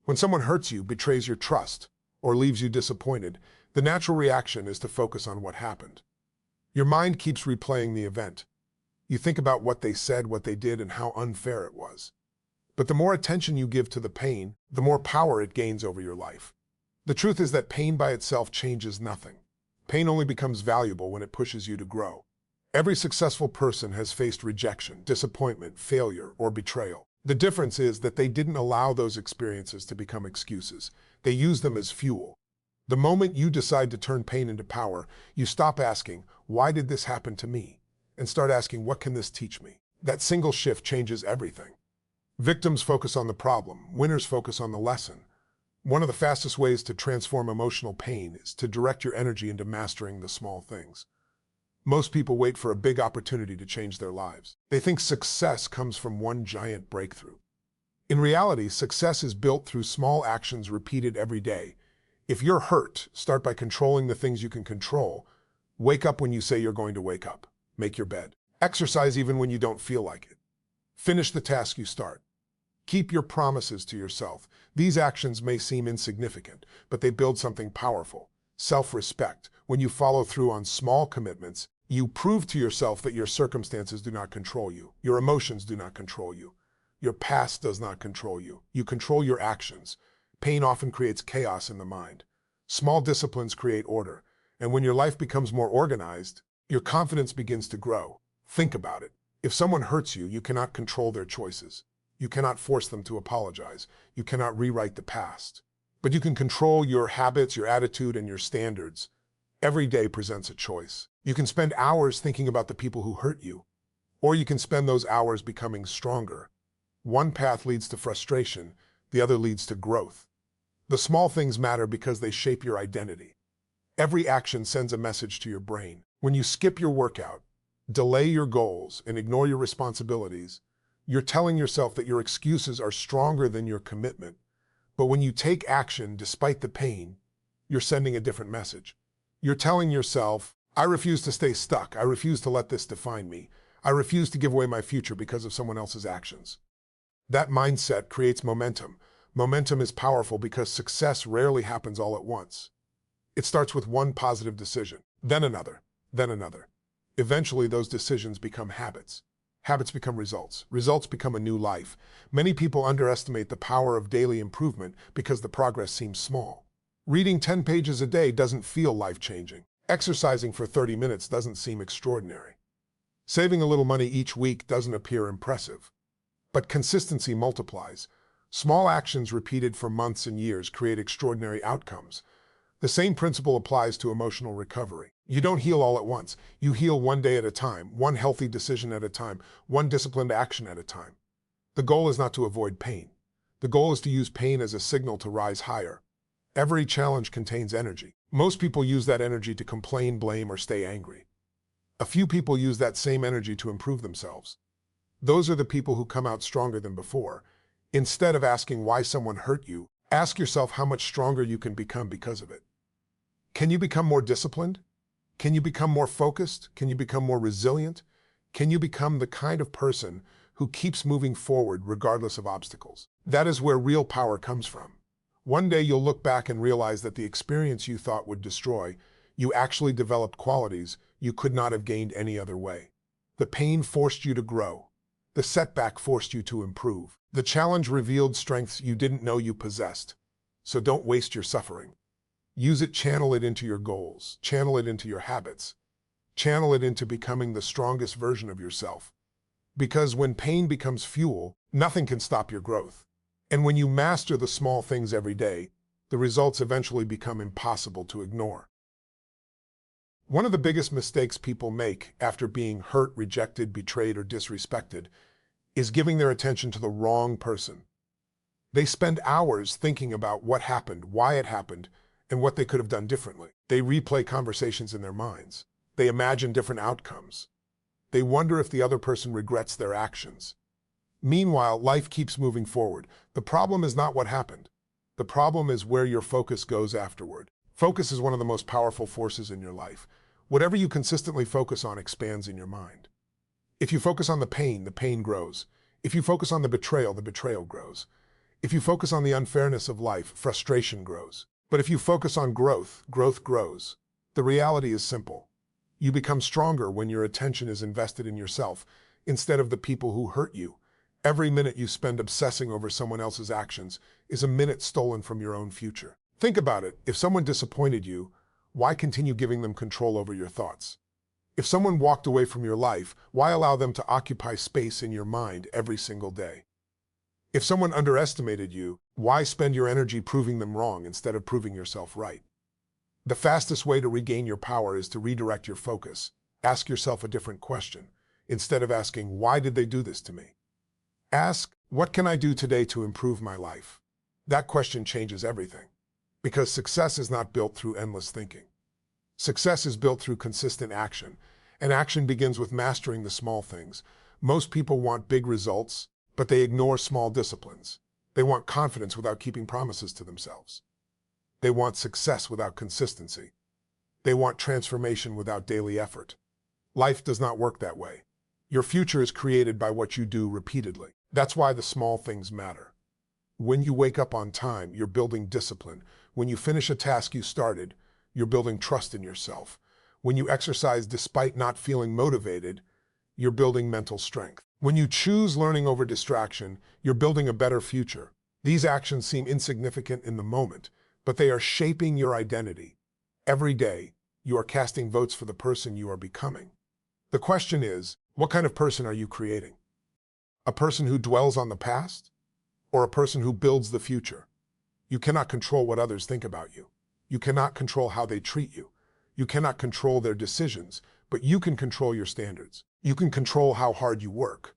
When someone hurts you, betrays your trust, or leaves you disappointed, the natural reaction is to focus on what happened. Your mind keeps replaying the event. You think about what they said, what they did, and how unfair it was. But the more attention you give to the pain, the more power it gains over your life. The truth is that pain by itself changes nothing. Pain only becomes valuable when it pushes you to grow. Every successful person has faced rejection, disappointment, failure, or betrayal. The difference is that they didn't allow those experiences to become excuses. They used them as fuel. The moment you decide to turn pain into power, you stop asking, "Why did this happen to me?" and start asking, "What can this teach me?" That single shift changes everything. Victims focus on the problem. Winners focus on the lesson. One of the fastest ways to transform emotional pain is to direct your energy into mastering the small things. Most people wait for a big opportunity to change their lives. They think success comes from one giant breakthrough. In reality, success is built through small actions repeated every day. If you're hurt, start by controlling the things you can control. Wake up when you say you're going to wake up. Make your bed. Exercise even when you don't feel like it. Finish the task you start. Keep your promises to yourself. These actions may seem insignificant, but they build something powerful. Self-respect. When you follow through on small commitments, you prove to yourself that your circumstances do not control you. Your emotions do not control you. Your past does not control you. You control your actions. Pain often creates chaos in the mind. Small disciplines create order. And when your life becomes more organized, your confidence begins to grow. Think about it. If someone hurts you, you cannot control their choices. You cannot force them to apologize. You cannot rewrite the past. But you can control your habits, your attitude, and your standards. Every day presents a choice. You can spend hours thinking about the people who hurt you, or you can spend those hours becoming stronger. One path leads to frustration, the other leads to growth. The small things matter because they shape your identity. Every action sends a message to your brain. When you skip your workout, delay your goals, and ignore your responsibilities, you're telling yourself that your excuses are stronger than your commitment. But when you take action despite the pain, you're sending a different message. You're telling yourself, "I refuse to stay stuck. I refuse to let this define me. I refuse to give away my future because of someone else's actions." That mindset creates momentum. Momentum is powerful because success rarely happens all at once. It starts with one positive decision, then another, then another. Eventually, those decisions become habits. Habits become results. Results become a new life. Many people underestimate the power of daily improvement because the progress seems small. Reading 10 pages a day doesn't feel life-changing. Exercising for 30 minutes doesn't seem extraordinary. Saving a little money each week doesn't appear impressive. But consistency multiplies. Small actions repeated for months and years create extraordinary outcomes. The same principle applies to emotional recovery. You don't heal all at once. You heal one day at a time, one healthy decision at a time, one disciplined action at a time. The goal is not to avoid pain. The goal is to use pain as a signal to rise higher. Every challenge contains energy. Most people use that energy to complain, blame, or stay angry. A few people use that same energy to improve themselves. Those are the people who come out stronger than before. Instead of asking why someone hurt you, ask yourself how much stronger you can become because of it. Can you become more disciplined? Can you become more focused? Can you become more resilient? Can you become the kind of person who keeps moving forward regardless of obstacles? That is where real power comes from. One day you'll look back and realize that the experience you thought would destroy, you actually developed qualities you could not have gained any other way. The pain forced you to grow. The setback forced you to improve. The challenge revealed strengths you didn't know you possessed. So don't waste your suffering. Use it, channel it into your goals, channel it into your habits, channel it into becoming the strongest version of yourself. Because when pain becomes fuel, nothing can stop your growth. And when you master the small things every day, the results eventually become impossible to ignore. One of the biggest mistakes people make after being hurt, rejected, betrayed, or disrespected is giving their attention to the wrong person. They spend hours thinking about what happened, why it happened, and what they could have done differently. They replay conversations in their minds. They imagine different outcomes. They wonder if the other person regrets their actions. Meanwhile, life keeps moving forward. The problem is not what happened. The problem is where your focus goes afterward. Focus is one of the most powerful forces in your life. Whatever you consistently focus on expands in your mind. If you focus on the pain grows. If you focus on the betrayal grows. If you focus on the unfairness of life, frustration grows. But if you focus on growth, growth grows. The reality is simple. You become stronger when your attention is invested in yourself instead of the people who hurt you. Every minute you spend obsessing over someone else's actions is a minute stolen from your own future. Think about it. If someone disappointed you, why continue giving them control over your thoughts? If someone walked away from your life, why allow them to occupy space in your mind every single day? If someone underestimated you, why spend your energy proving them wrong instead of proving yourself right? The fastest way to regain your power is to redirect your focus. Ask yourself a different question. Instead of asking, why did they do this to me? Ask, what can I do today to improve my life? That question changes everything. Because success is not built through endless thinking. Success is built through consistent action, and action begins with mastering the small things. Most people want big results, but they ignore small disciplines. They want confidence without keeping promises to themselves. They want success without consistency. They want transformation without daily effort. Life does not work that way. Your future is created by what you do repeatedly. That's why the small things matter. When you wake up on time, you're building discipline. When you finish a task you started, you're building trust in yourself. When you exercise despite not feeling motivated, you're building mental strength. When you choose learning over distraction, you're building a better future. These actions seem insignificant in the moment, but they are shaping your identity. Every day, you are casting votes for the person you are becoming. The question is, what kind of person are you creating? A person who dwells on the past? Or a person who builds the future? You cannot control what others think about you. You cannot control how they treat you. You cannot control their decisions, but you can control your standards. You can control how hard you work.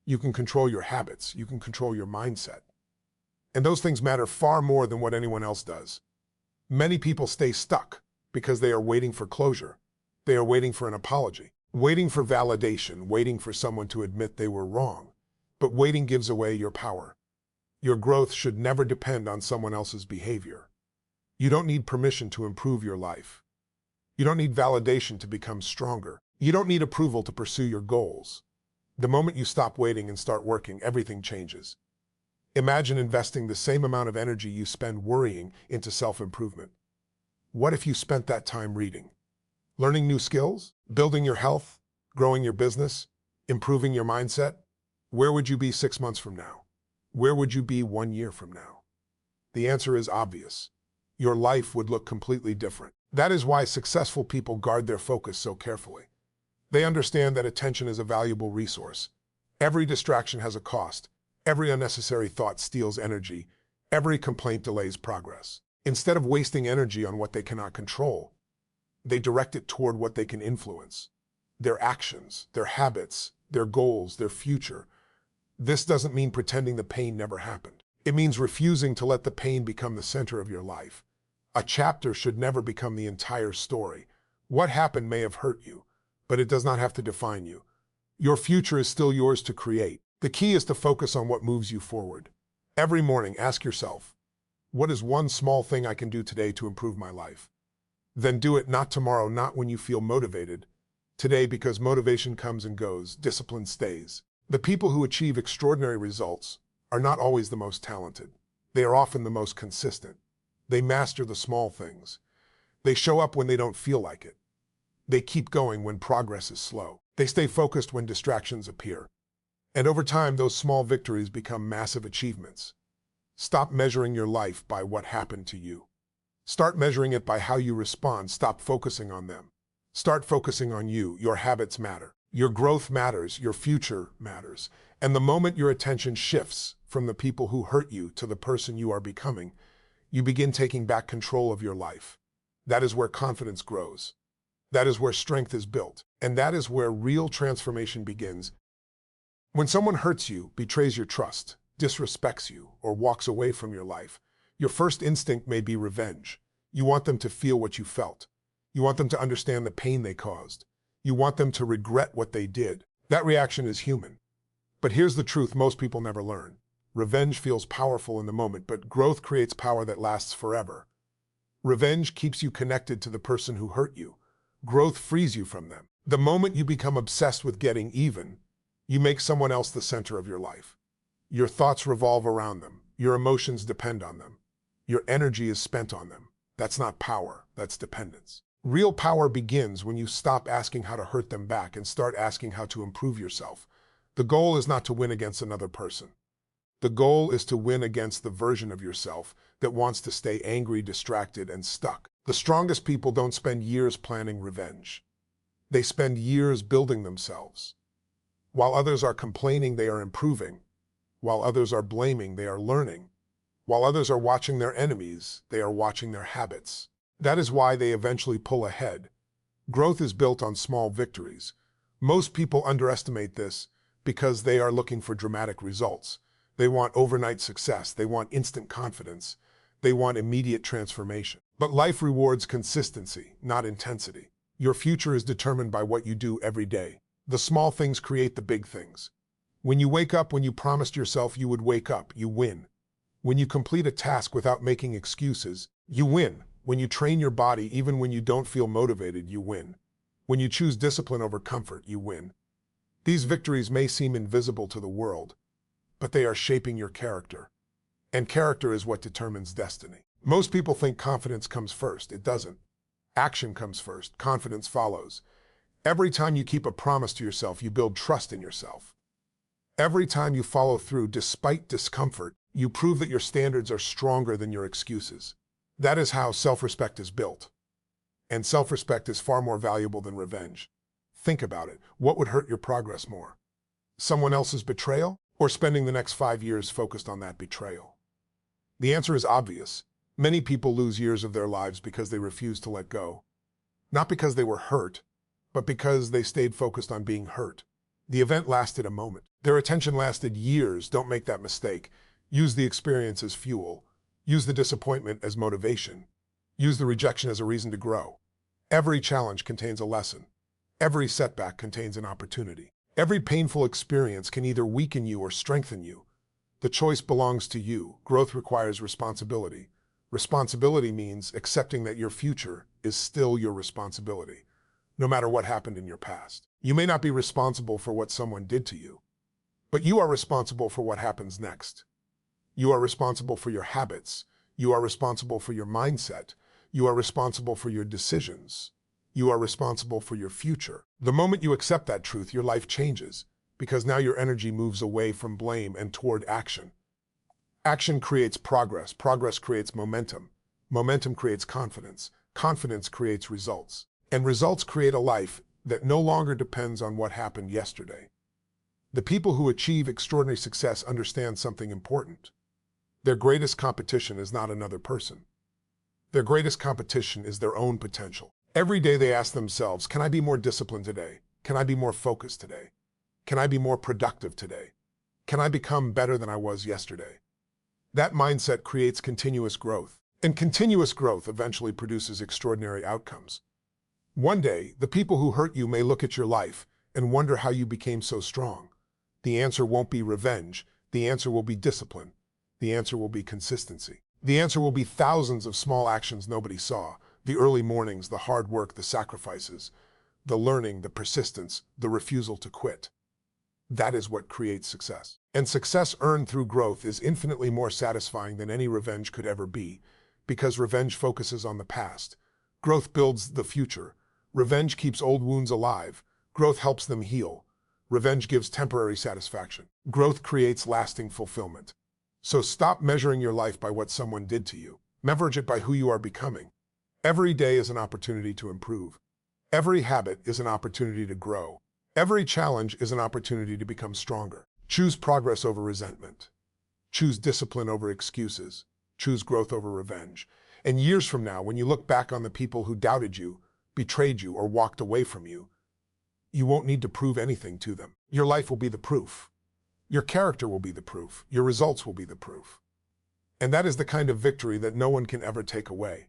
You can control your habits. You can control your mindset. And those things matter far more than what anyone else does. Many people stay stuck because they are waiting for closure. They are waiting for an apology, waiting for validation, waiting for someone to admit they were wrong. But waiting gives away your power. Your growth should never depend on someone else's behavior. You don't need permission to improve your life. You don't need validation to become stronger. You don't need approval to pursue your goals. The moment you stop waiting and start working, everything changes. Imagine investing the same amount of energy you spend worrying into self-improvement. What if you spent that time reading, learning new skills, building your health, growing your business, improving your mindset? Where would you be 6 months from now? Where would you be 1 year from now? The answer is obvious. Your life would look completely different. That is why successful people guard their focus so carefully. They understand that attention is a valuable resource. Every distraction has a cost. Every unnecessary thought steals energy. Every complaint delays progress. Instead of wasting energy on what they cannot control, they direct it toward what they can influence. Their actions, their habits, their goals, their future. This doesn't mean pretending the pain never happened. It means refusing to let the pain become the center of your life. A chapter should never become the entire story. What happened may have hurt you, but it does not have to define you. Your future is still yours to create. The key is to focus on what moves you forward. Every morning, ask yourself, what is one small thing I can do today to improve my life? Then do it, not tomorrow, not when you feel motivated. Today, because motivation comes and goes, discipline stays. The people who achieve extraordinary results are not always the most talented. They are often the most consistent. They master the small things. They show up when they don't feel like it. They keep going when progress is slow. They stay focused when distractions appear. And over time, those small victories become massive achievements. Stop measuring your life by what happened to you. Start measuring it by how you respond. Stop focusing on them. Start focusing on you. Your habits matter. Your growth matters. Your future matters. And the moment your attention shifts from the people who hurt you to the person you are becoming, you begin taking back control of your life. That is where confidence grows. That is where strength is built. And that is where real transformation begins. When someone hurts you, betrays your trust, disrespects you, or walks away from your life, your first instinct may be revenge. You want them to feel what you felt. You want them to understand the pain they caused. You want them to regret what they did. That reaction is human. But here's the truth most people never learn. Revenge feels powerful in the moment, but growth creates power that lasts forever. Revenge keeps you connected to the person who hurt you. Growth frees you from them. The moment you become obsessed with getting even, you make someone else the center of your life. Your thoughts revolve around them. Your emotions depend on them. Your energy is spent on them. That's not power, that's dependence. Real power begins when you stop asking how to hurt them back and start asking how to improve yourself. The goal is not to win against another person. The goal is to win against the version of yourself that wants to stay angry, distracted, and stuck. The strongest people don't spend years planning revenge. They spend years building themselves. While others are complaining, they are improving. While others are blaming, they are learning. While others are watching their enemies, they are watching their habits. That is why they eventually pull ahead. Growth is built on small victories. Most people underestimate this because they are looking for dramatic results. They want overnight success. They want instant confidence. They want immediate transformation. But life rewards consistency, not intensity. Your future is determined by what you do every day. The small things create the big things. When you wake up when you promised yourself you would wake up, you win. When you complete a task without making excuses, you win. When you train your body even when you don't feel motivated, you win. When you choose discipline over comfort, you win. These victories may seem invisible to the world, but they are shaping your character. And character is what determines destiny. Most people think confidence comes first. It doesn't. Action comes first. Confidence follows. Every time you keep a promise to yourself, you build trust in yourself. Every time you follow through despite discomfort, you prove that your standards are stronger than your excuses. That is how self-respect is built. And self-respect is far more valuable than revenge. Think about it. What would hurt your progress more? Someone else's betrayal, or spending the next 5 years focused on that betrayal? The answer is obvious. Many people lose years of their lives because they refuse to let go. Not because they were hurt, but because they stayed focused on being hurt. The event lasted a moment. Their attention lasted years. Don't make that mistake. Use the experience as fuel. Use the disappointment as motivation. Use the rejection as a reason to grow. Every challenge contains a lesson. Every setback contains an opportunity. Every painful experience can either weaken you or strengthen you. The choice belongs to you. Growth requires responsibility. Responsibility means accepting that your future is still your responsibility, no matter what happened in your past. You may not be responsible for what someone did to you, but you are responsible for what happens next. You are responsible for your habits. You are responsible for your mindset. You are responsible for your decisions. You are responsible for your future. The moment you accept that truth, your life changes, because now your energy moves away from blame and toward action. Action creates progress. Progress creates momentum. Momentum creates confidence. Confidence creates results. And results create a life that no longer depends on what happened yesterday. The people who achieve extraordinary success understand something important. Their greatest competition is not another person. Their greatest competition is their own potential. Every day they ask themselves, can I be more disciplined today? Can I be more focused today? Can I be more productive today? Can I become better than I was yesterday? That mindset creates continuous growth, and continuous growth eventually produces extraordinary outcomes. One day, the people who hurt you may look at your life and wonder how you became so strong. The answer won't be revenge. The answer will be discipline. The answer will be consistency. The answer will be thousands of small actions nobody saw. The early mornings, the hard work, the sacrifices, the learning, the persistence, the refusal to quit. That is what creates success. And success earned through growth is infinitely more satisfying than any revenge could ever be, because revenge focuses on the past. Growth builds the future. Revenge keeps old wounds alive. Growth helps them heal. Revenge gives temporary satisfaction. Growth creates lasting fulfillment. So stop measuring your life by what someone did to you. Measure it by who you are becoming. Every day is an opportunity to improve. Every habit is an opportunity to grow. Every challenge is an opportunity to become stronger. Choose progress over resentment. Choose discipline over excuses. Choose growth over revenge. And years from now, when you look back on the people who doubted you, betrayed you, or walked away from you, you won't need to prove anything to them. Your life will be the proof. Your character will be the proof. Your results will be the proof. And that is the kind of victory that no one can ever take away.